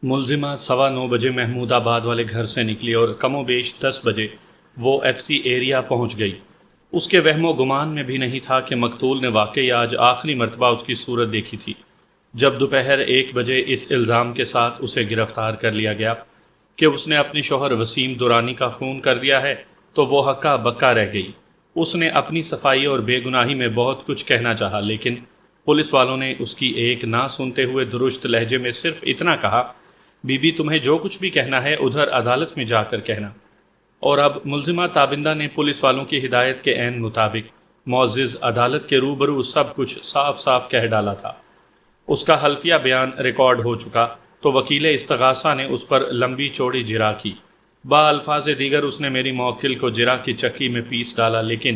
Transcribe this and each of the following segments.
ملزمہ 9:15 بجے محمود آباد والے گھر سے نکلی اور کم و بیش 10 بجے وہ ایف سی ایریا پہنچ گئی۔ اس کے وہم و گمان میں بھی نہیں تھا کہ مقتول نے واقعی آج آخری مرتبہ اس کی صورت دیکھی تھی، جب دوپہر 1 بجے اس الزام کے ساتھ اسے گرفتار کر لیا گیا کہ اس نے اپنے شوہر وسیم درانی کا خون کر دیا ہے تو وہ ہکا بکا رہ گئی۔ اس نے اپنی صفائی اور بے گناہی میں بہت کچھ کہنا چاہا، لیکن پولیس والوں نے اس کی ایک نہ سنتے ہوئے درست لہجے میں صرف اتنا کہا، بی بی تمہیں جو کچھ بھی کہنا ہے ادھر عدالت میں جا کر کہنا۔ اور اب ملزمہ تابندہ نے پولیس والوں کی ہدایت کے عین مطابق معزز عدالت کے روبرو سب کچھ صاف صاف کہہ ڈالا تھا۔ اس کا حلفیہ بیان ریکارڈ ہو چکا تو وکیل استغاثہ نے اس پر لمبی چوڑی جرا کی۔ با الفاظ دیگر اس نے میری موکل کو جرا کی چکی میں پیس ڈالا، لیکن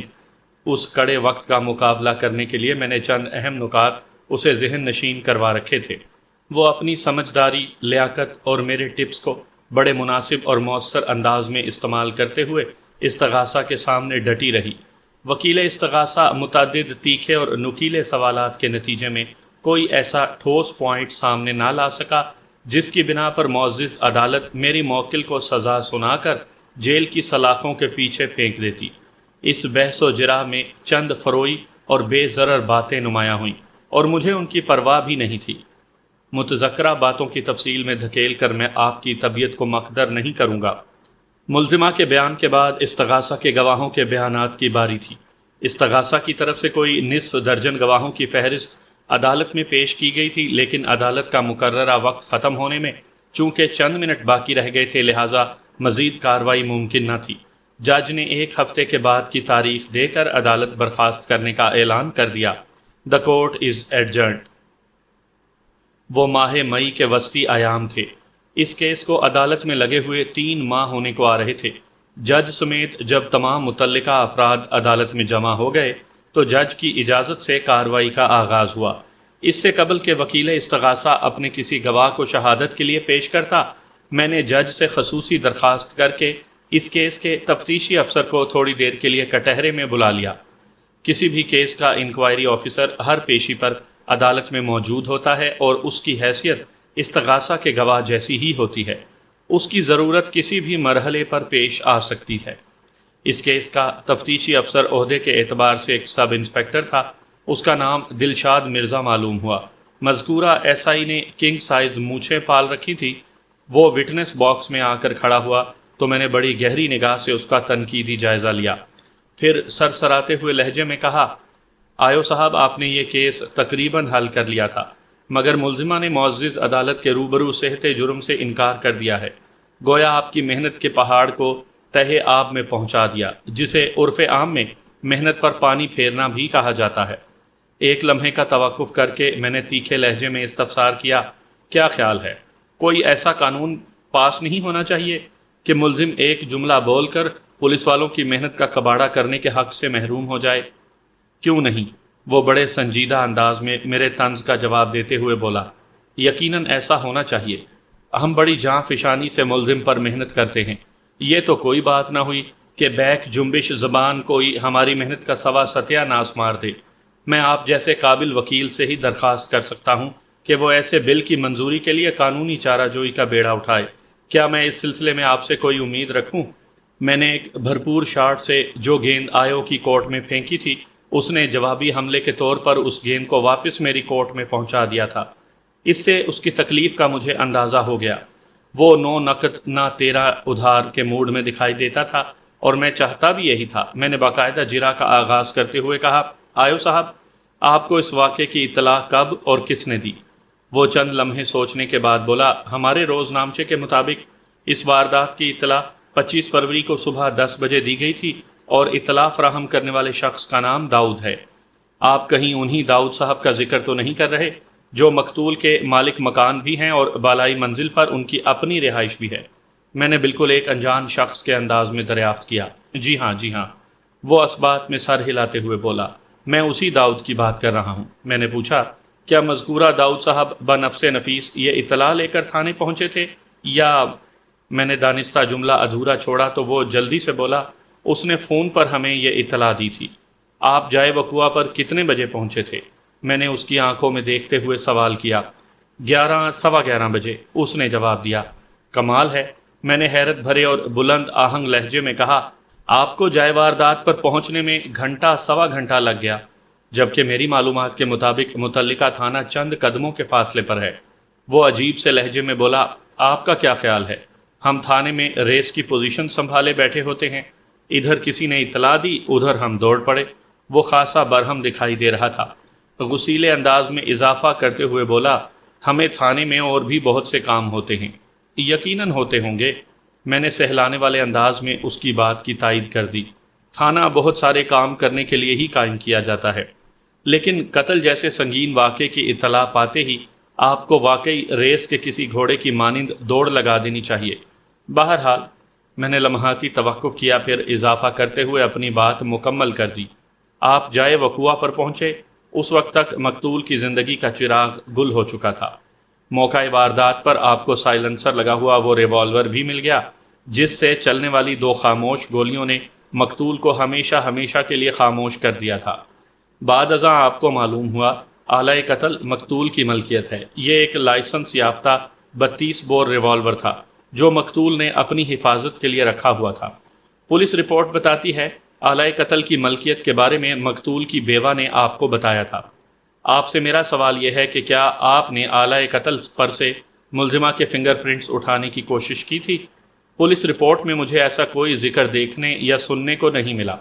اس کڑے وقت کا مقابلہ کرنے کے لیے میں نے چند اہم نکات اسے ذہن نشین کروا رکھے تھے۔ وہ اپنی سمجھداری، لیاقت اور میرے ٹپس کو بڑے مناسب اور مؤثر انداز میں استعمال کرتے ہوئے استغاثہ کے سامنے ڈٹی رہی۔ وکیل استغاثہ متعدد تیکھے اور نکیلے سوالات کے نتیجے میں کوئی ایسا ٹھوس پوائنٹ سامنے نہ لا سکا جس کی بنا پر معزز عدالت میری موکل کو سزا سنا کر جیل کی سلاخوں کے پیچھے پھینک دیتی۔ اس بحث و جرا میں چند فروئی اور بے ضرر باتیں نمایاں ہوئیں اور مجھے ان کی پرواہ بھی نہیں تھی۔ متذکرہ باتوں کی تفصیل میں دھکیل کر میں آپ کی طبیعت کو مقدر نہیں کروں گا۔ ملزمہ کے بیان کے بعد استغاثہ کے گواہوں کے بیانات کی باری تھی۔ استغاثہ کی طرف سے کوئی نصف درجن گواہوں کی فہرست عدالت میں پیش کی گئی تھی، لیکن عدالت کا مقررہ وقت ختم ہونے میں چونکہ چند منٹ باقی رہ گئے تھے، لہٰذا مزید کارروائی ممکن نہ تھی۔ جج نے 1 ہفتے کے بعد کی تاریخ دے کر عدالت برخاست کرنے کا اعلان کر دیا۔ The court is adjourned۔ وہ ماہ مئی کے وسطی ایام تھے۔ اس کیس کو عدالت میں لگے ہوئے 3 ماہ ہونے کو آ رہے تھے۔ جج سمیت جب تمام متعلقہ افراد عدالت میں جمع ہو گئے تو جج کی اجازت سے کارروائی کا آغاز ہوا۔ اس سے قبل کہ وکیل استغاثہ اپنے کسی گواہ کو شہادت کے لیے پیش کرتا، میں نے جج سے خصوصی درخواست کر کے اس کیس کے تفتیشی افسر کو تھوڑی دیر کے لیے کٹہرے میں بلا لیا۔ کسی بھی کیس کا انکوائری آفیسر ہر پیشی پر عدالت میں موجود ہوتا ہے اور اس کی حیثیت استغاثہ کے گواہ جیسی ہی ہوتی ہے۔ اس کی ضرورت کسی بھی مرحلے پر پیش آ سکتی ہے۔ اس کیس کا تفتیشی افسر عہدے کے اعتبار سے ایک سب انسپکٹر تھا۔ اس کا نام دلشاد مرزا معلوم ہوا۔ مذکورہ ایس آئی نے کنگ سائز مونچھیں پال رکھی تھی۔ وہ وٹنس باکس میں آ کر کھڑا ہوا تو میں نے بڑی گہری نگاہ سے اس کا تنقیدی جائزہ لیا، پھر سرسراتے ہوئے لہجے میں کہا، آیو صاحب، آپ نے یہ کیس تقریباً حل کر لیا تھا، مگر ملزمہ نے معزز عدالت کے روبرو صحت جرم سے انکار کر دیا ہے۔ گویا آپ کی محنت کے پہاڑ کو تہہ آب میں پہنچا دیا، جسے عرف عام میں محنت پر پانی پھیرنا بھی کہا جاتا ہے۔ ایک لمحے کا توقف کر کے میں نے تیکھے لہجے میں استفسار کیا، کیا خیال ہے، کوئی ایسا قانون پاس نہیں ہونا چاہیے کہ ملزم ایک جملہ بول کر پولیس والوں کی محنت کا کباڑہ کرنے کے حق سے محروم ہو جائے؟ کیوں نہیں؟ وہ بڑے سنجیدہ انداز میں میرے طنز کا جواب دیتے ہوئے بولا، یقیناً ایسا ہونا چاہیے۔ ہم بڑی جاں فشانی سے ملزم پر محنت کرتے ہیں۔ یہ تو کوئی بات نہ ہوئی کہ بیک جنبش زبان کوئی ہماری محنت کا سوا ستیہ ناس مار دے۔ میں آپ جیسے قابل وکیل سے ہی درخواست کر سکتا ہوں کہ وہ ایسے بل کی منظوری کے لیے قانونی چارہ جوئی کا بیڑا اٹھائے۔ کیا میں اس سلسلے میں آپ سے کوئی امید رکھوں؟ میں نے ایک بھرپور شاٹ سے جو گیند آیو کی کورٹ میں پھینکی تھی، اس نے جوابی حملے کے طور پر اس گیند کو واپس میری کورٹ میں پہنچا دیا تھا۔ اس سے اس کی تکلیف کا مجھے اندازہ ہو گیا۔ وہ 9 نقد نہ 13 ادھار کے موڈ میں دکھائی دیتا تھا اور میں چاہتا بھی یہی تھا۔ میں نے باقاعدہ جرا کا آغاز کرتے ہوئے کہا، آیو صاحب، آپ کو اس واقعے کی اطلاع کب اور کس نے دی؟ وہ چند لمحے سوچنے کے بعد بولا، ہمارے روز نامچے کے مطابق اس واردات کی اطلاع 25 فروری کو صبح 10 بجے دی گئی تھی اور اطلاع فراہم کرنے والے شخص کا نام داؤد ہے۔ آپ کہیں انہی داؤد صاحب کا ذکر تو نہیں کر رہے جو مقتول کے مالک مکان بھی ہیں اور بالائی منزل پر ان کی اپنی رہائش بھی ہے؟ میں نے بالکل ایک انجان شخص کے انداز میں دریافت کیا۔ جی ہاں، جی ہاں، وہ اسبات میں سر ہلاتے ہوئے بولا، میں اسی داؤد کی بات کر رہا ہوں۔ میں نے پوچھا، کیا مذکورہ داؤد صاحب بنفس نفیس یہ اطلاع لے کر تھانے پہنچے تھے یا؟ میں نے دانستہ جملہ ادھورا چھوڑا تو وہ جلدی سے بولا، اس نے فون پر ہمیں یہ اطلاع دی تھی۔ آپ جائے وقوع پر کتنے بجے پہنچے تھے؟ میں نے اس کی آنکھوں میں دیکھتے ہوئے سوال کیا۔ 11:15 بجے، اس نے جواب دیا۔ کمال ہے، میں نے حیرت بھرے اور بلند آہنگ لہجے میں کہا، آپ کو جائے واردات پر پہنچنے میں گھنٹہ سوا گھنٹہ لگ گیا، جبکہ میری معلومات کے مطابق متعلقہ تھانہ چند قدموں کے فاصلے پر ہے۔ وہ عجیب سے لہجے میں بولا، آپ کا کیا خیال ہے؟ ہم تھانے میں ریس کی پوزیشن سنبھالے بیٹھے ہوتے ہیں، ادھر کسی نے اطلاع دی، ادھر ہم دوڑ پڑے۔ وہ خاصا برہم دکھائی دے رہا تھا۔ غصیلے انداز میں اضافہ کرتے ہوئے بولا، ہمیں تھانے میں اور بھی بہت سے کام ہوتے ہیں۔ یقیناً ہوتے ہوں گے، میں نے سہلانے والے انداز میں اس کی بات کی تائید کر دی۔ تھانہ بہت سارے کام کرنے کے لیے ہی قائم کیا جاتا ہے، لیکن قتل جیسے سنگین واقعے کی اطلاع پاتے ہی آپ کو واقعی ریس کے کسی گھوڑے کی مانند دوڑ لگا دینی چاہیے۔ بہرحال میں نے لمحاتی توقف کیا، پھر اضافہ کرتے ہوئے اپنی بات مکمل کر دی۔ آپ جائے وقوع پر پہنچے، اس وقت تک مقتول کی زندگی کا چراغ گل ہو چکا تھا۔ موقع واردات پر آپ کو سائلنسر لگا ہوا وہ ریوالور بھی مل گیا، جس سے چلنے والی 2 خاموش گولیوں نے مقتول کو ہمیشہ ہمیشہ کے لیے خاموش کر دیا تھا۔ بعد ازاں آپ کو معلوم ہوا آلہ قتل مقتول کی ملکیت ہے۔ یہ ایک لائسنس یافتہ 32 بور ریوالور تھا جو مقتول نے اپنی حفاظت کے لیے رکھا ہوا تھا۔ پولیس رپورٹ بتاتی ہے آلہ قتل کی ملکیت کے بارے میں مقتول کی بیوہ نے آپ کو بتایا تھا۔ آپ سے میرا سوال یہ ہے کہ کیا آپ نے آلہ قتل پر سے ملزمہ کے فنگر پرنٹس اٹھانے کی کوشش کی تھی؟ پولیس رپورٹ میں مجھے ایسا کوئی ذکر دیکھنے یا سننے کو نہیں ملا۔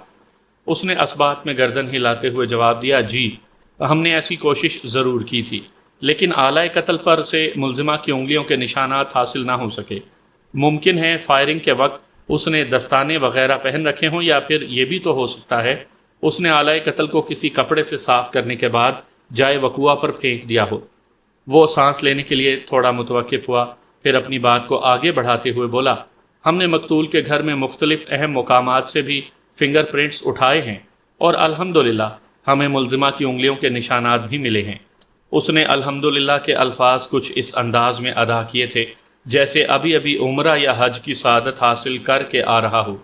اس نے اثبات میں گردن ہلاتے ہوئے جواب دیا، جی ہم نے ایسی کوشش ضرور کی تھی، لیکن آلہ قتل پر سے ملزمہ کی انگلیوں کے نشانات حاصل نہ ہو سکے۔ ممکن ہے فائرنگ کے وقت اس نے دستانے وغیرہ پہن رکھے ہوں، یا پھر یہ بھی تو ہو سکتا ہے اس نے آلہ قتل کو کسی کپڑے سے صاف کرنے کے بعد جائے وقوع پر پھینک دیا ہو۔ وہ سانس لینے کے لیے تھوڑا متوقف ہوا، پھر اپنی بات کو آگے بڑھاتے ہوئے بولا، ہم نے مقتول کے گھر میں مختلف اہم مقامات سے بھی فنگر پرنٹس اٹھائے ہیں اور الحمدللہ ہمیں ملزمہ کی انگلیوں کے نشانات بھی ملے ہیں۔ اس نے الحمدللہ کے الفاظ کچھ اس انداز میں ادا کیے تھے جیسے ابھی ابھی عمرہ یا حج کی سعادت حاصل کر کے آ رہا ہو۔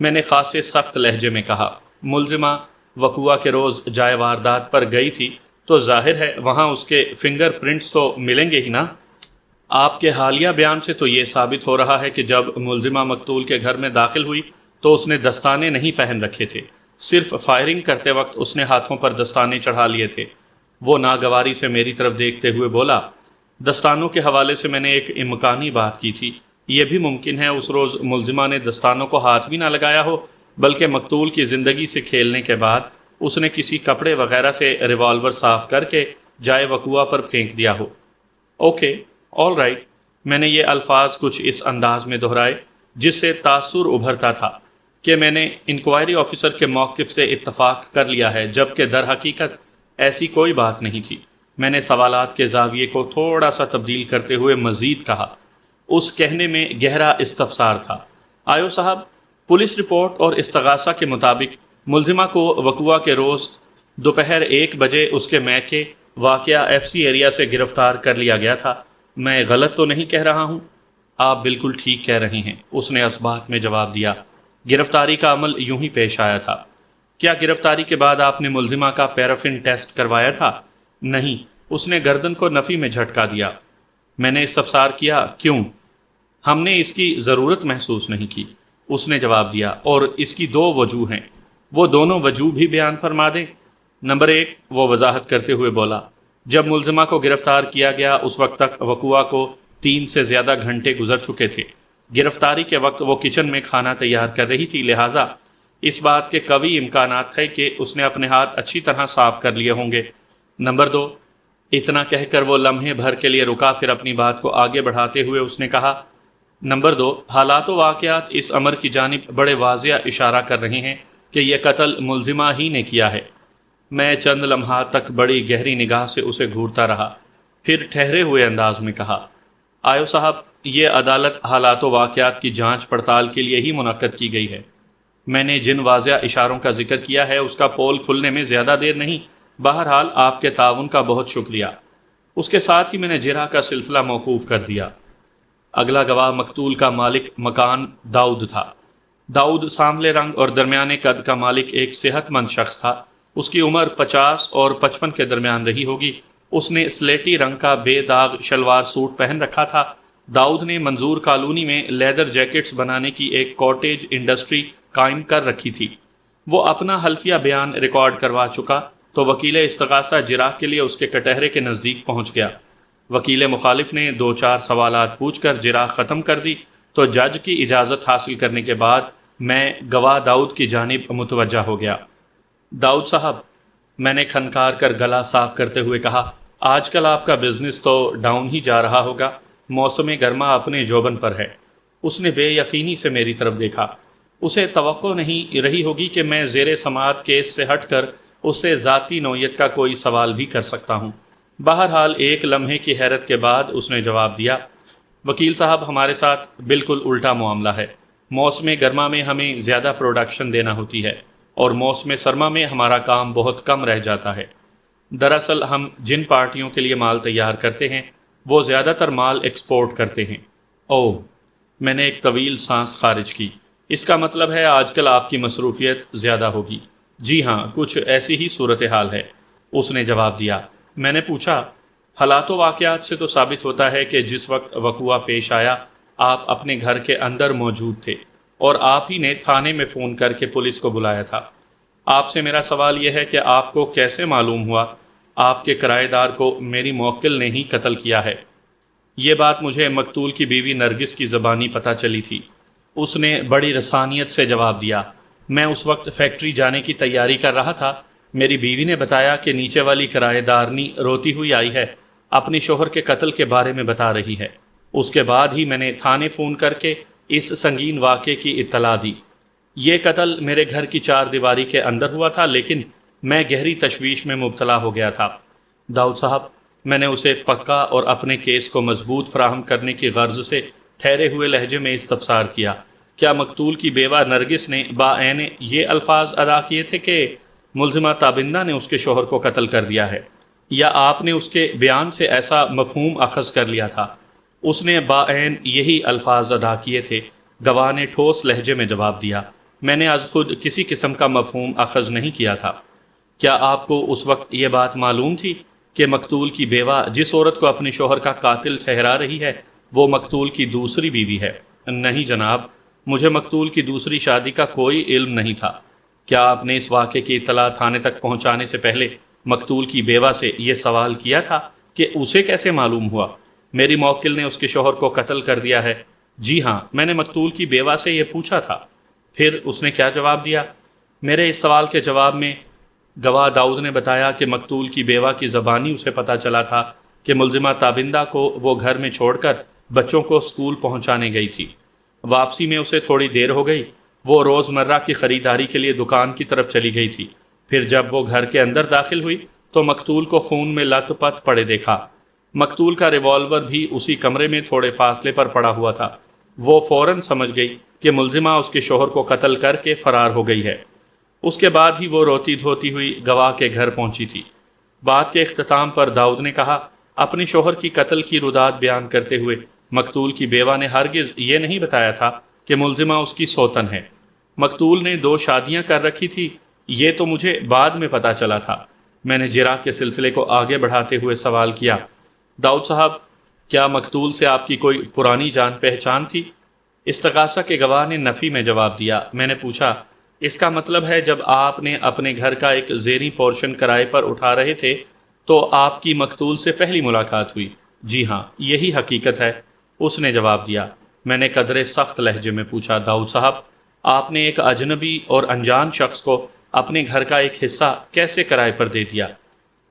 میں نے خاصے سخت لہجے میں کہا، ملزمہ وقوع کے روز جائے واردات پر گئی تھی تو ظاہر ہے وہاں اس کے فنگر پرنٹس تو ملیں گے ہی نا۔ آپ کے حالیہ بیان سے تو یہ ثابت ہو رہا ہے کہ جب ملزمہ مقتول کے گھر میں داخل ہوئی تو اس نے دستانے نہیں پہن رکھے تھے، صرف فائرنگ کرتے وقت اس نے ہاتھوں پر دستانے چڑھا لیے تھے۔ وہ ناگواری سے میری طرف دیکھتے ہوئے بولا، دستانوں کے حوالے سے میں نے ایک امکانی بات کی تھی، یہ بھی ممکن ہے اس روز ملزمہ نے دستانوں کو ہاتھ بھی نہ لگایا ہو، بلکہ مقتول کی زندگی سے کھیلنے کے بعد اس نے کسی کپڑے وغیرہ سے ریوالور صاف کر کے جائے وقوع پر پھینک دیا ہو۔ Okay, all right. میں نے یہ الفاظ کچھ اس انداز میں دہرائے جس سے تاثر ابھرتا تھا کہ میں نے انکوائری آفیسر کے موقف سے اتفاق کر لیا ہے، جبکہ در حقیقت ایسی کوئی بات نہیں تھی۔ میں نے سوالات کے زاویے کو تھوڑا سا تبدیل کرتے ہوئے مزید کہا، اس کہنے میں گہرا استفسار تھا۔ آیو صاحب، پولیس رپورٹ اور استغاثہ کے مطابق ملزمہ کو وقوع کے روز دوپہر 1 بجے اس کے میکے واقعہ FC ایریا سے گرفتار کر لیا گیا تھا۔ میں غلط تو نہیں کہہ رہا ہوں؟ آپ بالکل ٹھیک کہہ رہے ہیں، اس نے اثبات میں جواب دیا۔ گرفتاری کا عمل یوں ہی پیش آیا تھا۔ کیا گرفتاری کے بعد آپ نے ملزمہ کا پیرافن ٹیسٹ کروایا تھا؟ نہیں، اس نے گردن کو نفی میں جھٹکا دیا۔ میں نے استفسار کیا، کیوں؟ ہم نے اس کی ضرورت محسوس نہیں کی، اس نے جواب دیا، اور اس کی 2 وجوہ ہیں۔ وہ دونوں وجوہ بھی بیان فرما دیں۔ نمبر 1، وہ وضاحت کرتے ہوئے بولا، جب ملزمہ کو گرفتار کیا گیا اس وقت تک وقوع کو 3 سے زیادہ گھنٹے گزر چکے تھے۔ گرفتاری کے وقت وہ کچن میں کھانا تیار کر رہی تھی، لہٰذا اس بات کے قوی امکانات تھے کہ اس نے اپنے ہاتھ اچھی طرح صاف کر لیے ہوں گے۔ نمبر 2، اتنا کہہ کر وہ لمحے بھر کے لیے رکا، پھر اپنی بات کو آگے بڑھاتے ہوئے اس نے کہا، نمبر 2، حالات و واقعات اس امر کی جانب بڑے واضح اشارہ کر رہے ہیں کہ یہ قتل ملزمہ ہی نے کیا ہے۔ میں چند لمحات تک بڑی گہری نگاہ سے اسے گھورتا رہا، پھر ٹھہرے ہوئے انداز میں کہا، آیو صاحب، یہ عدالت حالات و واقعات کی جانچ پڑتال کے لیے ہی منعقد کی گئی ہے۔ میں نے جن واضح اشاروں کا ذکر کیا ہے اس کا پول کھلنے میں زیادہ دیر نہیں۔ بہرحال آپ کے تعاون کا بہت شکریہ۔ اس کے ساتھ ہی میں نے جرح کا سلسلہ موقوف کر دیا۔ اگلا گواہ مقتول کا مالک مکان داؤد تھا۔ داؤد سانولے رنگ اور درمیانے قد کا مالک ایک صحت مند شخص تھا۔ اس کی عمر 50 اور 55 کے درمیان رہی ہوگی۔ اس نے سلیٹی رنگ کا بے داغ شلوار سوٹ پہن رکھا تھا۔ داؤد نے منظور کالونی میں لیدر جیکٹس بنانے کی ایک کاٹیج انڈسٹری قائم کر رکھی تھی۔ وہ اپنا حلفیہ بیان ریکارڈ کروا چکا تو وکیل استغاثہ جراح کے لیے اس کے کٹہرے کے نزدیک پہنچ گیا۔ وکیل مخالف نے 2-4 سوالات پوچھ کر جراح ختم کر دی تو جج کی اجازت حاصل کرنے کے بعد میں گواہ داؤد کی جانب متوجہ ہو گیا۔ داؤد صاحب، میں نے کھنکار کر گلا صاف کرتے ہوئے کہا، آج کل آپ کا بزنس تو ڈاؤن ہی جا رہا ہوگا، موسم گرما اپنے جوبن پر ہے۔ اس نے بے یقینی سے میری طرف دیکھا۔ اسے توقع نہیں رہی ہوگی کہ میں زیر سماعت کیس سے ہٹ کر اس سے ذاتی نوعیت کا کوئی سوال بھی کر سکتا ہوں۔ بہرحال ایک لمحے کی حیرت کے بعد اس نے جواب دیا، وکیل صاحب، ہمارے ساتھ بالکل الٹا معاملہ ہے۔ موسم گرما میں ہمیں زیادہ پروڈکشن دینا ہوتی ہے اور موسم سرما میں ہمارا کام بہت کم رہ جاتا ہے۔ دراصل ہم جن پارٹیوں کے لیے مال تیار کرتے ہیں وہ زیادہ تر مال ایکسپورٹ کرتے ہیں۔ اوہ، میں نے ایک طویل سانس خارج کی۔ اس کا مطلب ہے آج کل آپ کی مصروفیت زیادہ ہوگی۔ جی ہاں، کچھ ایسی ہی صورتحال ہے، اس نے جواب دیا۔ میں نے پوچھا، حالات و واقعات سے تو ثابت ہوتا ہے کہ جس وقت وقوعہ پیش آیا آپ اپنے گھر کے اندر موجود تھے اور آپ ہی نے تھانے میں فون کر کے پولیس کو بلایا تھا۔ آپ سے میرا سوال یہ ہے کہ آپ کو کیسے معلوم ہوا آپ کے کرایہ دار کو میری موکل نے ہی قتل کیا ہے؟ یہ بات مجھے مقتول کی بیوی نرگس کی زبانی پتہ چلی تھی۔ اس نے بڑی رسانیت سے جواب دیا، میں اس وقت فیکٹری جانے کی تیاری کر رہا تھا۔ میری بیوی نے بتایا کہ نیچے والی کرایہ دارنی روتی ہوئی آئی ہے، اپنے شوہر کے قتل کے بارے میں بتا رہی ہے۔ اس کے بعد ہی میں نے تھانے فون کر کے اس سنگین واقعے کی اطلاع دی۔ یہ قتل میرے گھر کی 4 دیواری کے اندر ہوا تھا، لیکن میں گہری تشویش میں مبتلا ہو گیا تھا۔ داؤد صاحب، میں نے اسے پکا اور اپنے کیس کو مضبوط فراہم کرنے کی غرض سے ٹھہرے ہوئے لہجے میں استفسار کیا، کیا مقتول کی بیوہ نرگس نے باعین یہ الفاظ ادا کیے تھے کہ ملزمہ تابندہ نے اس کے شوہر کو قتل کر دیا ہے، یا آپ نے اس کے بیان سے ایسا مفہوم اخذ کر لیا تھا؟ اس نے باعین یہی الفاظ ادا کیے تھے، گواہ نے ٹھوس لہجے میں جواب دیا۔ میں نے از خود کسی قسم کا مفہوم اخذ نہیں کیا تھا۔ کیا آپ کو اس وقت یہ بات معلوم تھی کہ مقتول کی بیوہ جس عورت کو اپنے شوہر کا قاتل ٹھہرا رہی ہے وہ مقتول کی دوسری بیوی ہے؟ نہیں جناب، مجھے مقتول کی دوسری شادی کا کوئی علم نہیں تھا۔ کیا آپ نے اس واقعے کی اطلاع تھانے تک پہنچانے سے پہلے مقتول کی بیوہ سے یہ سوال کیا تھا کہ اسے کیسے معلوم ہوا میری موکل نے اس کے شوہر کو قتل کر دیا ہے؟ جی ہاں، میں نے مقتول کی بیوہ سے یہ پوچھا تھا۔ پھر اس نے کیا جواب دیا؟ میرے اس سوال کے جواب میں گواہ داؤد نے بتایا کہ مقتول کی بیوہ کی زبانی اسے پتہ چلا تھا کہ ملزمہ تابندہ کو وہ گھر میں چھوڑ کر بچوں کو اسکول پہنچانے گئی تھی۔ واپسی میں اسے تھوڑی دیر ہو گئی، وہ روزمرہ کی خریداری کے لیے دکان کی طرف چلی گئی تھی۔ پھر جب وہ گھر کے اندر داخل ہوئی تو مقتول کو خون میں لت پت پڑے دیکھا۔ مقتول کا ریوالور بھی اسی کمرے میں تھوڑے فاصلے پر پڑا ہوا تھا۔ وہ فوراً سمجھ گئی کہ ملزمہ اس کے شوہر کو قتل کر کے فرار ہو گئی ہے۔ اس کے بعد ہی وہ روتی دھوتی ہوئی گواہ کے گھر پہنچی تھی۔ بات کے اختتام پر داؤد نے کہا، اپنے شوہر کی قتل کی رودات بیان کرتے ہوئے مقتول کی بیوہ نے ہرگز یہ نہیں بتایا تھا کہ ملزمہ اس کی سوتن ہے۔ مقتول نے 2 شادیاں کر رکھی تھی، یہ تو مجھے بعد میں پتہ چلا تھا۔ میں نے جراح کے سلسلے کو آگے بڑھاتے ہوئے سوال کیا، داؤد صاحب، کیا مقتول سے آپ کی کوئی پرانی جان پہچان تھی؟ استغاثہ کے گواہ نے نفی میں جواب دیا۔ میں نے پوچھا، اس کا مطلب ہے جب آپ نے اپنے گھر کا ایک زیریں پورشن کرائے پر اٹھا رہے تھے تو آپ کی مقتول سے پہلی ملاقات ہوئی؟ جی ہاں، یہی حقیقت ہے، اس نے جواب دیا۔ میں نے قدرے سخت لہجے میں پوچھا، داؤد صاحب، آپ نے ایک اجنبی اور انجان شخص کو اپنے گھر کا ایک حصہ کیسے کرائے پر دے دیا؟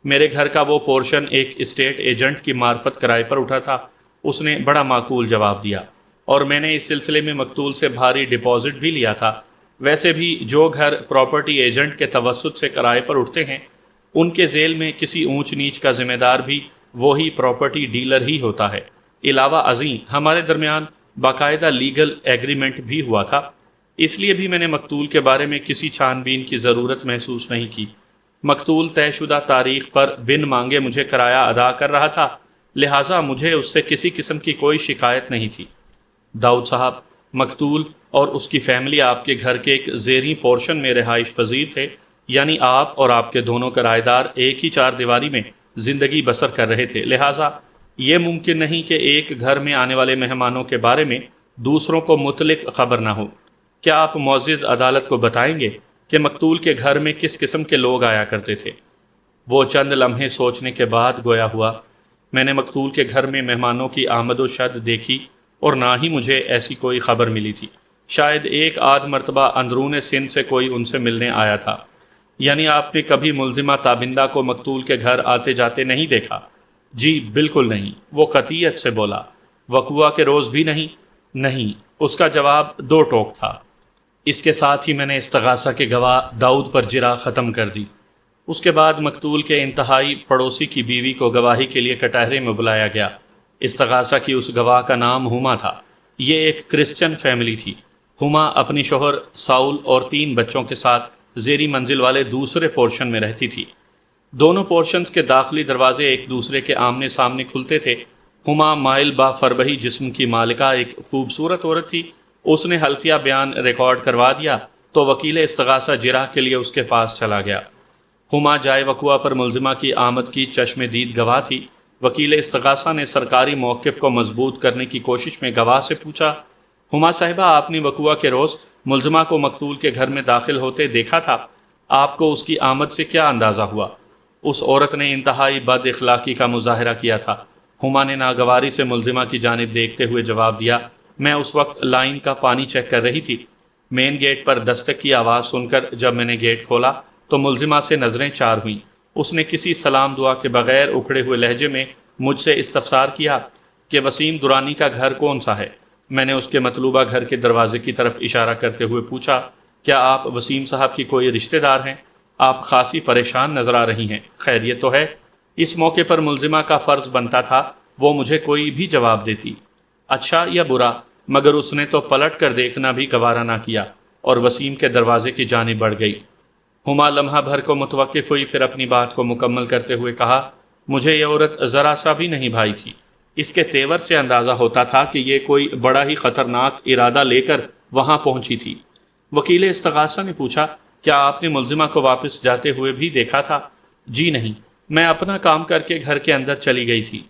میرے گھر کا وہ پورشن ایک اسٹیٹ ایجنٹ کی معرفت کرائے پر اٹھا تھا، اس نے بڑا معقول جواب دیا، اور میں نے اس سلسلے میں مقتول سے بھاری ڈپازٹ بھی لیا تھا۔ ویسے بھی جو گھر پراپرٹی ایجنٹ کے توسط سے کرائے پر اٹھتے ہیں ان کے ذیل میں کسی اونچ نیچ کا ذمہ دار بھی وہی پراپرٹی ڈیلر ہی ہوتا ہے۔ علاوہ ازیں ہمارے درمیان باقاعدہ لیگل ایگریمنٹ بھی ہوا تھا، اس لیے بھی میں نے مقتول کے بارے میں کسی چھان بین کی ضرورت محسوس نہیں کی۔ مقتول طے شدہ تاریخ پر بن مانگے مجھے کرایہ ادا کر رہا تھا، لہٰذا مجھے اس سے کسی قسم کی کوئی شکایت نہیں تھی۔ داؤد صاحب، مقتول اور اس کی فیملی آپ کے گھر کے ایک زیریں پورشن میں رہائش پذیر تھے، یعنی آپ اور آپ کے دونوں کرایہ دار ایک ہی 4 دیواری میں زندگی بسر کر رہے تھے، لہٰذا یہ ممکن نہیں کہ ایک گھر میں آنے والے مہمانوں کے بارے میں دوسروں کو مطلق خبر نہ ہو۔ کیا آپ معزز عدالت کو بتائیں گے کہ مقتول کے گھر میں کس قسم کے لوگ آیا کرتے تھے؟ وہ چند لمحے سوچنے کے بعد گویا ہوا، میں نے مقتول کے گھر میں مہمانوں کی آمد و شد دیکھی اور نہ ہی مجھے ایسی کوئی خبر ملی تھی۔ شاید ایک آدھ مرتبہ اندرون سندھ سے کوئی ان سے ملنے آیا تھا۔ یعنی آپ نے کبھی ملزمہ تابندہ کو مقتول کے گھر آتے جاتے نہیں دیکھا؟ جی بالکل نہیں، وہ قطعیت سے بولا۔ وقوعہ کے روز بھی نہیں؟ نہیں، اس کا جواب دو ٹوک تھا۔ اس کے ساتھ ہی میں نے استغاثہ کے گواہ داؤد پر جرح ختم کر دی۔ اس کے بعد مقتول کے انتہائی پڑوسی کی بیوی کو گواہی کے لیے کٹہرے میں بلایا گیا۔ استغاثہ کی اس گواہ کا نام ہما تھا۔ یہ ایک کرسچن فیملی تھی۔ ہما اپنی شوہر ساؤل اور 3 بچوں کے ساتھ زیریں منزل والے دوسرے پورشن میں رہتی تھی۔ دونوں پورشنز کے داخلی دروازے ایک دوسرے کے آمنے سامنے کھلتے تھے۔ ہما مائل با فربہی جسم کی مالکہ ایک خوبصورت عورت تھی۔ اس نے حلفیہ بیان ریکارڈ کروا دیا تو وکیل استغاثہ جرح کے لیے اس کے پاس چلا گیا۔ ہما جائے وقوعہ پر ملزمہ کی آمد کی چشم دید گواہ تھی۔ وکیل استغاثہ نے سرکاری موقف کو مضبوط کرنے کی کوشش میں گواہ سے پوچھا، ہما صاحبہ، آپ نے وقوعہ کے روز ملزمہ کو مقتول کے گھر میں داخل ہوتے دیکھا تھا؟ آپ کو اس کی آمد سے کیا اندازہ ہوا؟ اس عورت نے انتہائی بد اخلاقی کا مظاہرہ کیا تھا۔ ہما نے ناگواری سے ملزمہ کی جانب دیکھتے ہوئے جواب دیا، میں اس وقت لائن کا پانی چیک کر رہی تھی۔ مین گیٹ پر دستک کی آواز سن کر جب میں نے گیٹ کھولا تو ملزمہ سے نظریں چار ہوئیں۔ اس نے کسی سلام دعا کے بغیر اکھڑے ہوئے لہجے میں مجھ سے استفسار کیا کہ وسیم درانی کا گھر کون سا ہے؟ میں نے اس کے مطلوبہ گھر کے دروازے کی طرف اشارہ کرتے ہوئے پوچھا، کیا آپ وسیم صاحب کی کوئی رشتہ دار ہیں؟ آپ خاصی پریشان نظر آ رہی ہیں، خیریت تو ہے؟ اس موقع پر ملزمہ کا فرض بنتا تھا وہ مجھے کوئی بھی جواب دیتی، اچھا یا برا، مگر اس نے تو پلٹ کر دیکھنا بھی گوارا نہ کیا اور وسیم کے دروازے کی جانب بڑھ گئی۔ ہما لمحہ بھر کو متوقف ہوئی، پھر اپنی بات کو مکمل کرتے ہوئے کہا، مجھے یہ عورت ذرا سا بھی نہیں بھائی تھی۔ اس کے تیور سے اندازہ ہوتا تھا کہ یہ کوئی بڑا ہی خطرناک ارادہ لے کر وہاں پہنچی تھی۔ وکیل استغاثہ نے پوچھا، کیا آپ نے ملزمہ کو واپس جاتے ہوئے بھی دیکھا تھا؟ جی نہیں، میں اپنا کام کر کے گھر کے اندر چلی گئی تھی۔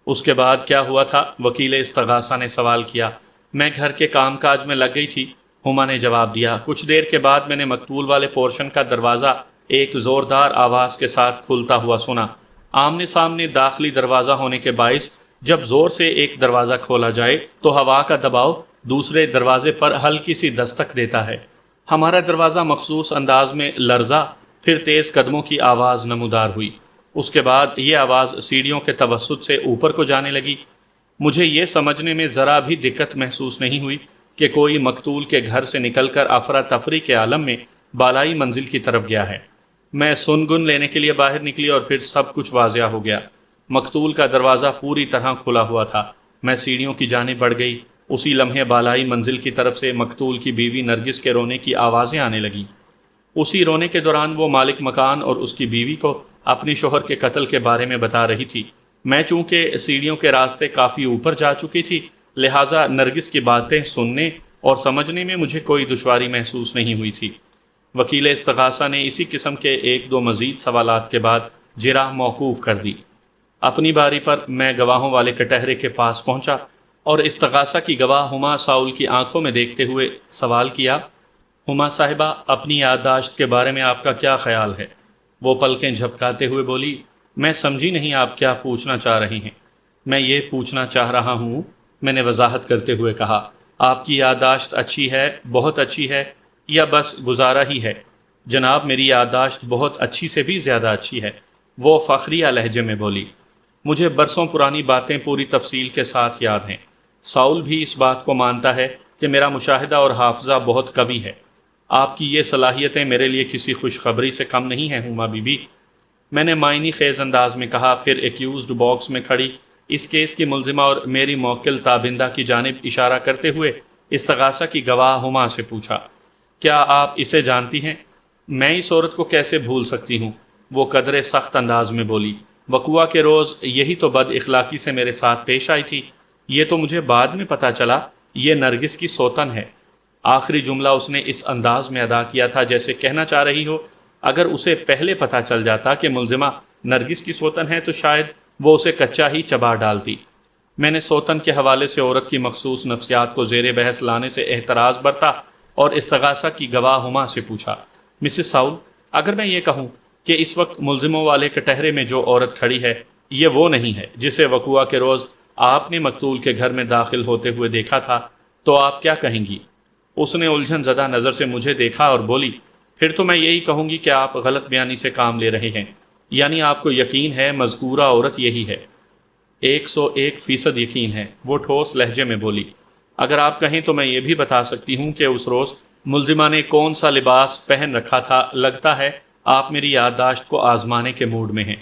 اس کے بعد کیا ہوا تھا؟ وکیل استغاثہ نے سوال کیا۔ میں گھر کے کام کاج میں لگ گئی تھی، ہما نے جواب دیا۔ کچھ دیر کے بعد میں نے مقتول والے پورشن کا دروازہ ایک زوردار آواز کے ساتھ کھلتا ہوا سنا۔ آمنے سامنے داخلی دروازہ ہونے کے باعث جب زور سے ایک دروازہ کھولا جائے تو ہوا کا دباؤ دوسرے دروازے پر ہلکی سی دستک دیتا ہے۔ ہمارا دروازہ مخصوص انداز میں لرزا، پھر تیز قدموں کی آواز نمودار ہوئی۔ اس کے بعد یہ آواز سیڑھیوں کے توسط سے اوپر کو جانے لگی۔ مجھے یہ سمجھنے میں ذرا بھی دقت محسوس نہیں ہوئی کہ کوئی مقتول کے گھر سے نکل کر افراتفری کے عالم میں بالائی منزل کی طرف گیا ہے۔ میں سن گن لینے کے لیے باہر نکلی اور پھر سب کچھ واضح ہو گیا۔ مقتول کا دروازہ پوری طرح کھلا ہوا تھا۔ میں سیڑھیوں کی جانب بڑھ گئی۔ اسی لمحے بالائی منزل کی طرف سے مقتول کی بیوی نرگس کے رونے کی آوازیں آنے لگیں۔ اسی رونے کے دوران وہ مالک مکان اور اس کی بیوی کو اپنے شوہر کے قتل کے بارے میں بتا رہی تھی۔ میں چونکہ سیڑھیوں کے راستے کافی اوپر جا چکی تھی، لہٰذا نرگس کی باتیں سننے اور سمجھنے میں مجھے کوئی دشواری محسوس نہیں ہوئی تھی۔ وکیل استغاثہ نے اسی قسم کے 1-2 مزید سوالات کے بعد جرح موقوف کر دی۔ اپنی باری پر میں گواہوں والے کٹہرے کے پاس پہنچا اور استغاثہ کی گواہ ہما ساؤل کی آنکھوں میں دیکھتے ہوئے سوال کیا، ہما صاحبہ، اپنی یادداشت کے بارے میں آپ کا کیا خیال ہے؟ وہ پلکیں جھپکاتے ہوئے بولی، میں سمجھی نہیں آپ کیا پوچھنا چاہ رہی ہیں۔ میں یہ پوچھنا چاہ رہا ہوں، میں نے وضاحت کرتے ہوئے کہا، آپ کی یادداشت اچھی ہے، بہت اچھی ہے، یا بس گزارا ہی ہے؟ جناب، میری یادداشت بہت اچھی سے بھی زیادہ اچھی ہے، وہ فخریہ لہجے میں بولی۔ مجھے برسوں پرانی باتیں پوری تفصیل کے ساتھ یاد ہیں۔ ساؤل بھی اس بات کو مانتا ہے کہ میرا مشاہدہ اور حافظہ بہت قوی ہے۔ آپ کی یہ صلاحیتیں میرے لیے کسی خوشخبری سے کم نہیں ہیں ہما بی بی، میں نے معنی خیز انداز میں کہا، پھر ایکیوزڈ باکس میں کھڑی اس کیس کی ملزمہ اور میری موکل تابندہ کی جانب اشارہ کرتے ہوئے استغاثہ کی گواہ ہما سے پوچھا، کیا آپ اسے جانتی ہیں؟ میں اس عورت کو کیسے بھول سکتی ہوں؟ وہ قدرے سخت انداز میں بولی، وقوعہ کے روز یہی تو بد اخلاقی سے میرے ساتھ پیش آئی تھی۔ یہ تو مجھے بعد میں پتہ چلا یہ نرگس کی سوتن ہے۔ آخری جملہ اس نے اس انداز میں ادا کیا تھا جیسے کہنا چاہ رہی ہو، اگر اسے پہلے پتہ چل جاتا کہ ملزمہ نرگس کی سوتن ہے تو شاید وہ اسے کچا ہی چبا ڈالتی۔ میں نے سوتن کے حوالے سے عورت کی مخصوص نفسیات کو زیر بحث لانے سے احتراز برتا اور استغاثہ کی گواہ ہما سے پوچھا، مسز ساؤل، اگر میں یہ کہوں کہ اس وقت ملزموں والے کٹہرے میں جو عورت کھڑی ہے یہ وہ نہیں ہے جسے وقوعہ کے روز آپ نے مقتول کے گھر میں داخل ہوتے ہوئے دیکھا تھا، تو آپ کیا کہیں گی؟ اس نے الجھن زدہ نظر سے مجھے دیکھا اور بولی، پھر تو میں یہی کہوں گی کہ آپ غلط بیانی سے کام لے رہے ہیں، یعنی آپ کو یقین ہے مذکورہ عورت یہی ہے۔ 101% یقین ہے، وہ ٹھوس لہجے میں بولی۔ اگر آپ کہیں تو میں یہ بھی بتا سکتی ہوں کہ اس روز ملزمہ نے کون سا لباس پہن رکھا تھا۔ لگتا ہے آپ میری یادداشت کو آزمانے کے موڈ میں ہیں۔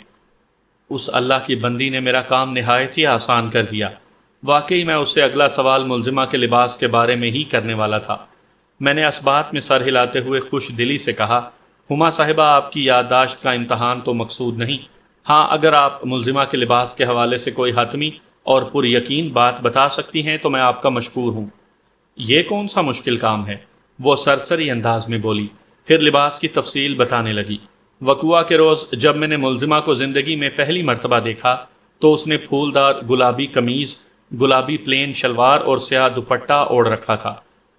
اس اللہ کی بندی نے میرا کام نہایت ہی آسان کر دیا۔ واقعی میں اس سے اگلا سوال ملزمہ کے لباس کے بارے میں ہی کرنے والا تھا۔ میں نے اسبات میں سر ہلاتے ہوئے خوش دلی سے کہا، ہما صاحبہ، آپ کی یادداشت کا امتحان تو مقصود نہیں، ہاں اگر آپ ملزمہ کے لباس کے حوالے سے کوئی حتمی اور پر یقین بات بتا سکتی ہیں تو میں آپ کا مشکور ہوں۔ یہ کون سا مشکل کام ہے؟ وہ سرسری انداز میں بولی، پھر لباس کی تفصیل بتانے لگی۔ وقوعہ کے روز جب میں نے ملزمہ کو زندگی میں پہلی مرتبہ دیکھا تو اس نے پھولدار گلابی قمیض، گلابی پلین شلوار اور سیاہ دوپٹہ اوڑھ رکھا تھا۔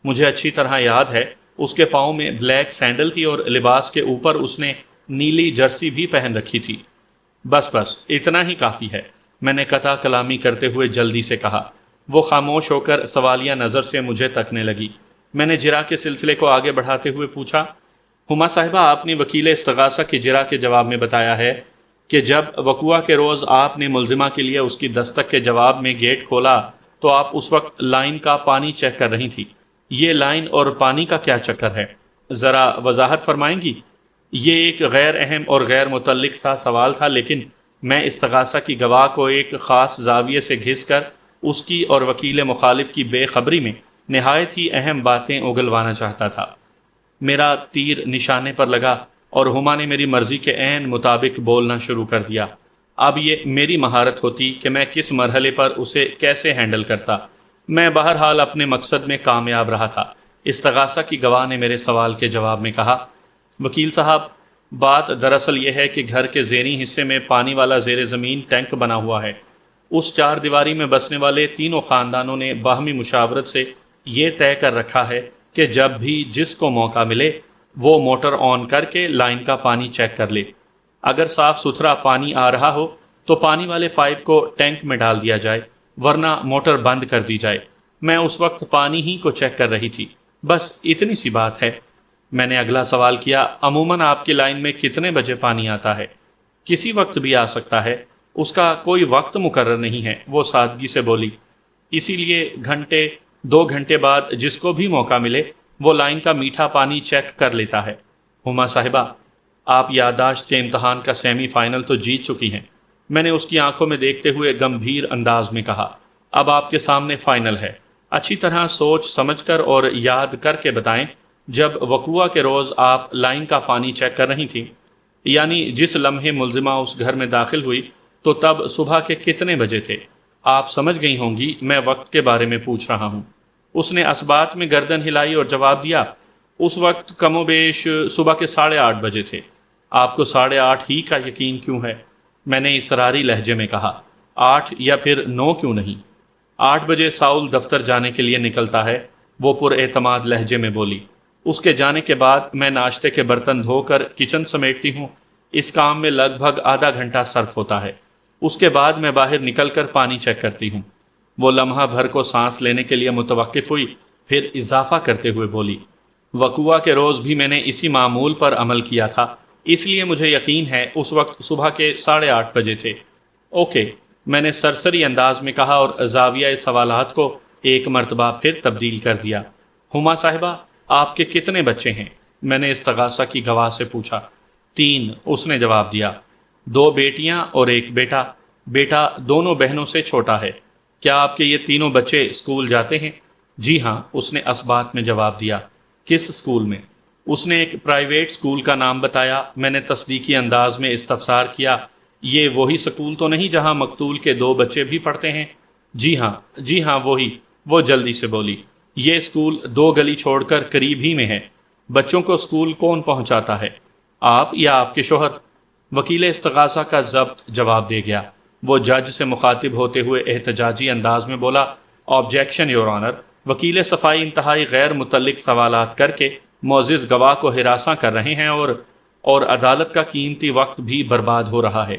مجھے اچھی طرح یاد ہے اس کے پاؤں میں بلیک سینڈل تھی اور لباس کے اوپر اس نے نیلی جرسی بھی پہن رکھی تھی۔ بس اتنا ہی کافی ہے، میں نے قطع کلامی کرتے ہوئے جلدی سے کہا۔ وہ خاموش ہو کر سوالیہ نظر سے مجھے تکنے لگی۔ میں نے جرح کے سلسلے کو آگے بڑھاتے ہوئے پوچھا، ہما صاحبہ، آپ نے وکیل استغاثہ کی جرح کے جواب میں بتایا ہے کہ جب وقوعہ کے روز آپ نے ملزمہ کے لیے اس کی دستک کے جواب میں گیٹ کھولا تو آپ اس وقت لائن کا پانی چیک کر رہی تھی۔ یہ لائن اور پانی کا کیا چکر ہے؟ ذرا وضاحت فرمائیں گی؟ یہ ایک غیر اہم اور غیر متعلق سا سوال تھا، لیکن میں استغاثہ کی گواہ کو ایک خاص زاویے سے گھس کر اس کی اور وکیل مخالف کی بے خبری میں نہایت ہی اہم باتیں اگلوانا چاہتا تھا۔ میرا تیر نشانے پر لگا اور ہما نے میری مرضی کے عین مطابق بولنا شروع کر دیا۔ اب یہ میری مہارت ہوتی کہ میں کس مرحلے پر اسے کیسے ہینڈل کرتا۔ میں بہرحال اپنے مقصد میں کامیاب رہا تھا۔ استغاثہ کی گواہ نے میرے سوال کے جواب میں کہا، وکیل صاحب، بات دراصل یہ ہے کہ گھر کے زیریں حصے میں پانی والا زیر زمین ٹینک بنا ہوا ہے۔ اس چار دیواری میں بسنے والے تینوں خاندانوں نے باہمی مشاورت سے یہ طے کر رکھا ہے کہ جب بھی جس کو موقع ملے وہ موٹر آن کر کے لائن کا پانی چیک کر لے۔ اگر صاف ستھرا پانی آ رہا ہو تو پانی والے پائپ کو ٹینک میں ڈال دیا جائے، ورنہ موٹر بند کر دی جائے۔ میں اس وقت پانی ہی کو چیک کر رہی تھی، بس اتنی سی بات ہے۔ میں نے اگلا سوال کیا، عموماً آپ کی لائن میں کتنے بجے پانی آتا ہے؟ کسی وقت بھی آ سکتا ہے، اس کا کوئی وقت مقرر نہیں ہے، وہ سادگی سے بولی۔ اسی لیے گھنٹے 2 گھنٹے بعد جس کو بھی موقع ملے وہ لائن کا میٹھا پانی چیک کر لیتا ہے۔ ہما صاحبہ، آپ یادداشت کے امتحان کا سیمی فائنل تو جیت چکی ہیں، میں نے اس کی آنکھوں میں دیکھتے ہوئے گمبھیر انداز میں کہا۔ اب آپ کے سامنے فائنل ہے، اچھی طرح سوچ سمجھ کر اور یاد کر کے بتائیں، جب وقوعہ کے روز آپ لائن کا پانی چیک کر رہی تھیں، یعنی جس لمحے ملزمہ اس گھر میں داخل ہوئی تو تب صبح کے کتنے بجے تھے؟ آپ سمجھ گئی ہوں گی میں وقت کے بارے میں پوچھ رہا ہوں۔ اس نے اسبات میں گردن ہلائی اور جواب دیا، اس وقت کم و بیش صبح کے 8:30 بجے تھے۔ آپ کو 8:30 ہی کا یقین کیوں ہے؟ میں نے اصراری لہجے میں کہا، 8 یا پھر 9 کیوں نہیں؟ 8 بجے ساؤل دفتر جانے کے لیے نکلتا ہے، وہ پر اعتماد لہجے میں بولی۔ اس کے جانے کے بعد میں ناشتے کے برتن دھو کر کچن سمیٹتی ہوں، اس کام میں لگ بھگ آدھا گھنٹہ صرف ہوتا ہے۔ اس کے بعد میں باہر نکل کر پانی چیک کرتی ہوں۔ وہ لمحہ بھر کو سانس لینے کے لیے متوقف ہوئی، پھر اضافہ کرتے ہوئے بولی، وقوعہ کے روز بھی میں نے اسی معمول پر عمل کیا تھا، اس لیے مجھے یقین ہے اس وقت صبح کے 8:30 بجے تھے۔ اوکے، میں نے سرسری انداز میں کہا اور زاویہ سوالات کو ایک مرتبہ پھر تبدیل کر دیا۔ ہما صاحبہ، آپ کے کتنے بچے ہیں؟ میں نے استغاثہ کی گواہ سے پوچھا۔ 3، اس نے جواب دیا، 2 بیٹیاں اور 1 بیٹا۔ بیٹا دونوں بہنوں سے چھوٹا ہے۔ کیا آپ کے یہ تینوں بچے اسکول جاتے ہیں؟ جی ہاں، اس نے اسبات میں جواب دیا۔ کس اسکول میں؟ اس نے ایک پرائیویٹ اسکول کا نام بتایا۔ میں نے تصدیقی انداز میں استفسار کیا، یہ وہی اسکول تو نہیں جہاں مقتول کے 2 بچے بھی پڑھتے ہیں؟ جی ہاں وہی، وہ جلدی سے بولی۔ یہ اسکول 2 گلی چھوڑ کر قریب ہی میں ہے۔ بچوں کو اسکول کون پہنچاتا ہے، آپ یا آپ کے شوہر؟ وکیل استغاثہ کا ضبط جواب دے گیا۔ وہ جج سے مخاطب ہوتے ہوئے احتجاجی انداز میں بولا، آبجیکشن یور آنر۔ وکیل صفائی انتہائی غیر متعلق سوالات کر کے معزز گواہ کو ہراساں کر رہے ہیں اور عدالت کا قیمتی وقت بھی برباد ہو رہا ہے۔